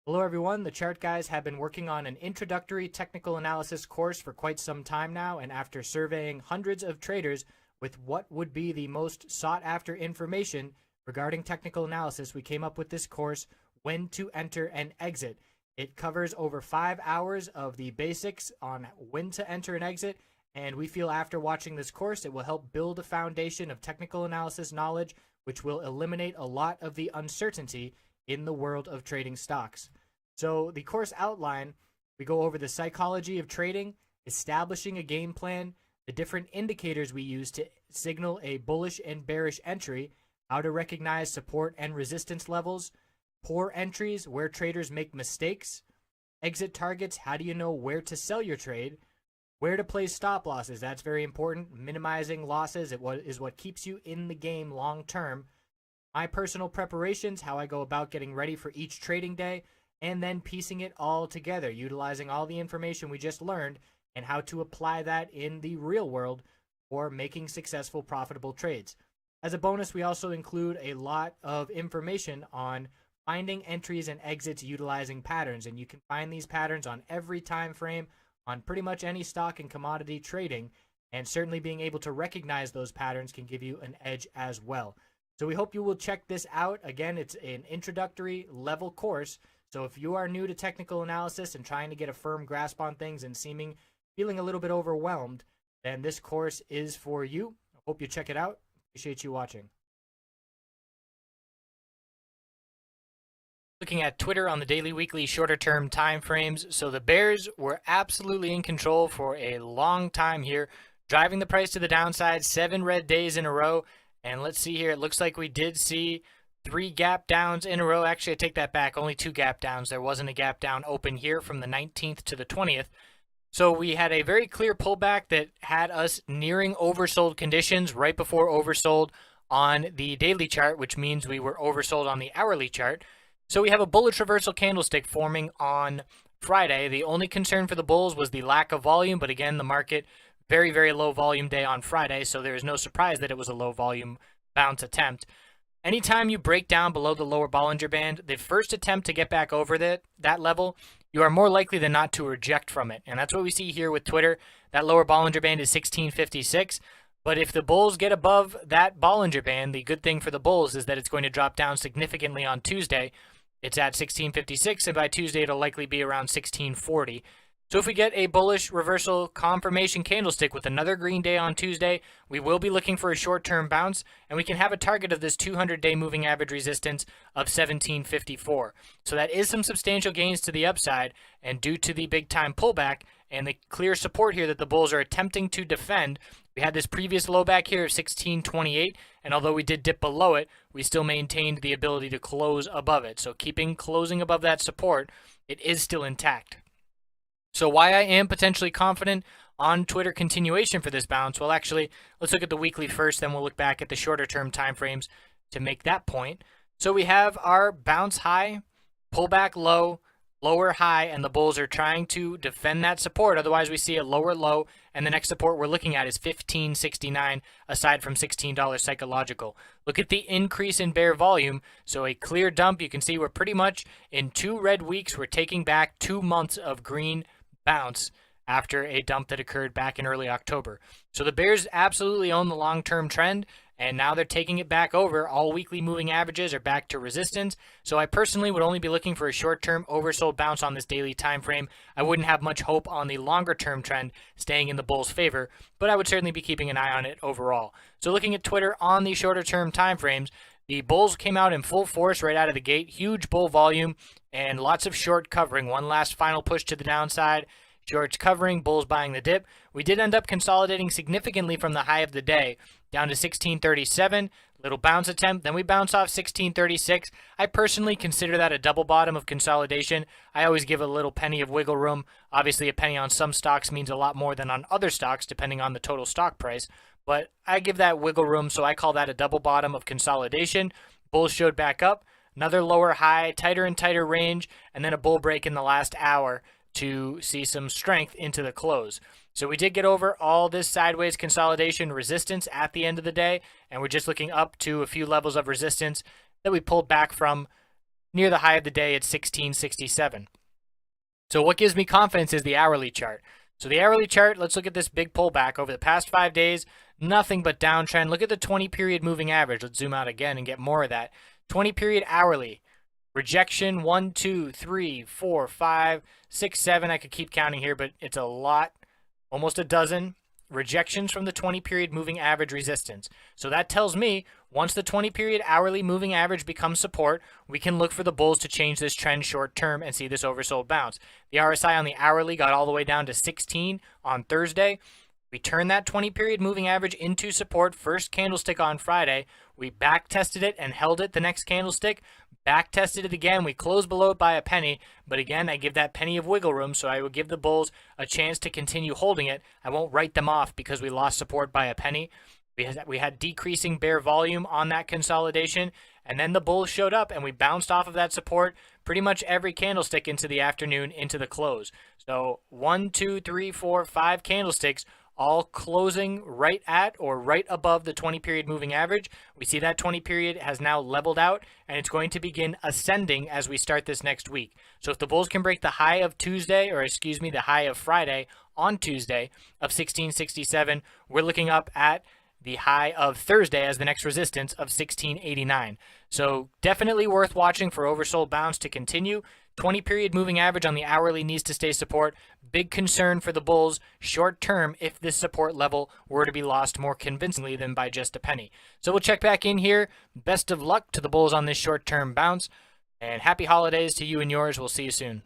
Hello everyone, the Chart Guys have been working on an introductory technical analysis course for quite some time now, and after surveying hundreds of traders with what would be the most sought after information regarding technical analysis, we came up with this course, When to Enter and Exit. It covers over 5 hours of the basics on when to enter and exit, and we feel after watching this course it will help build a foundation of technical analysis knowledge which will eliminate a lot of the uncertainty in the world of trading stocks. So the course outline, we go over the psychology of trading, establishing a game plan, the different indicators we use to signal a bullish and bearish entry, how to recognize support and resistance levels, poor entries, where traders make mistakes, exit targets, how do you know where to sell your trade, where to place stop losses, that's very important, minimizing losses is what keeps you in the game long term, my personal preparations, how I go about getting ready for each trading day, and then piecing it all together, utilizing all the information we just learned and how to apply that in the real world for making successful, profitable trades. As a bonus, we also include a lot of information on finding entries and exits utilizing patterns, and you can find these patterns on every time frame on pretty much any stock and commodity trading, and certainly being able to recognize those patterns can give you an edge as well. So we hope you will check this out. Again, it's an introductory level course. So if you are new to technical analysis and trying to get a firm grasp on things and feeling a little bit overwhelmed, then this course is for you. I hope you check it out. Appreciate you watching. Looking at Twitter on the daily, weekly, shorter term time frames. So the bears were absolutely in control for a long time here, driving the price to the downside, 7 red days in a row. And let's see here. It looks like we did see 3 gap downs in a row. Actually, I take that back. Only 2 gap downs. There wasn't a gap down open here from the 19th to the 20th. So we had a very clear pullback that had us nearing oversold conditions right before oversold on the daily chart, which means we were oversold on the hourly chart. So we have a bullish reversal candlestick forming on Friday. The only concern for the bulls was the lack of volume, but again, the market, very, very low volume day on Friday, so there is no surprise that it was a low volume bounce attempt. Anytime you break down below the lower Bollinger Band, the first attempt to get back over that level, you are more likely than not to reject from it. And that's what we see here with Twitter. That lower Bollinger Band is 1656. But if the bulls get above that Bollinger Band, the good thing for the bulls is that it's going to drop down significantly on Tuesday. It's at 1656, and by Tuesday it'll likely be around 1640. So if we get a bullish reversal confirmation candlestick with another green day on Tuesday, we will be looking for a short-term bounce, and we can have a target of this 200-day moving average resistance of 1754. So that is some substantial gains to the upside, and due to the big-time pullback and the clear support here that the bulls are attempting to defend, we had this previous low back here of 1628, and although we did dip below it, we still maintained the ability to close above it. So closing above that support, it is still intact. So why I am potentially confident on Twitter continuation for this bounce? Well, actually, let's look at the weekly first, then we'll look back at the shorter term time frames to make that point. So we have our bounce high, pullback low, lower high, and the bulls are trying to defend that support. Otherwise, we see a lower low, and the next support we're looking at is $15.69, aside from $16 psychological. Look at the increase in bear volume. So a clear dump. You can see we're pretty much in 2 red weeks. We're taking back 2 months of green bounce after a dump that occurred back in early October. So the bears absolutely own the long-term trend, and now they're taking it back over. All weekly moving averages are back to resistance. So I personally would only be looking for a short-term oversold bounce on this daily time frame. I wouldn't have much hope on the longer-term trend staying in the bulls' favor, but I would certainly be keeping an eye on it overall. So looking at Twitter on the shorter-term time frames, the bulls came out in full force right out of the gate. Huge bull volume and lots of short covering. One last final push to the downside. Shorts covering, bulls buying the dip. We did end up consolidating significantly from the high of the day down to 1637. Little bounce attempt. Then we bounce off 1636. I personally consider that a double bottom of consolidation. I always give a little penny of wiggle room. Obviously, a penny on some stocks means a lot more than on other stocks, depending on the total stock price. But I give that wiggle room, so I call that a double bottom of consolidation. Bulls showed back up. Another lower high, tighter and tighter range, and then a bull break in the last hour to see some strength into the close. So we did get over all this sideways consolidation resistance at the end of the day, and we're just looking up to a few levels of resistance that we pulled back from near the high of the day at 1667. So what gives me confidence is the hourly chart. So the hourly chart, let's look at this big pullback over the past 5 days. Nothing but downtrend. Look at the 20-period moving average. Let's zoom out again and get more of that. 20-period hourly. Rejection 1, 2, 3, 4, 5, 6, 7. I could keep counting here, but it's a lot. Almost a dozen rejections from the 20-period moving average resistance. So that tells me once the 20-period hourly moving average becomes support, we can look for the bulls to change this trend short term and see this oversold bounce. The RSI on the hourly got all the way down to 16 on Thursday. We turned that 20-period moving average into support. First candlestick on Friday. We back tested it and held it the next candlestick. Back tested it again. We closed below it by a penny. But again, I give that penny of wiggle room, so I will give the bulls a chance to continue holding it. I won't write them off because we lost support by a penny. We had decreasing bear volume on that consolidation, and then the bulls showed up and we bounced off of that support pretty much every candlestick into the afternoon, into the close. So 1, 2, 3, 4, 5 candlesticks all closing right at or right above the 20-period moving average. We see that 20-period has now leveled out, and it's going to begin ascending as we start this next week. So if the bulls can break the high of Tuesday, or excuse me, the high of Friday on Tuesday of 1667, we're looking up at the high of Thursday as the next resistance of 1689. So definitely worth watching for oversold bounce to continue. 20-period moving average on the hourly needs to stay support. Big concern for the bulls short term if this support level were to be lost more convincingly than by just a penny. So we'll check back in here. Best of luck to the bulls on this short term bounce, and happy holidays to you and yours. We'll see you soon.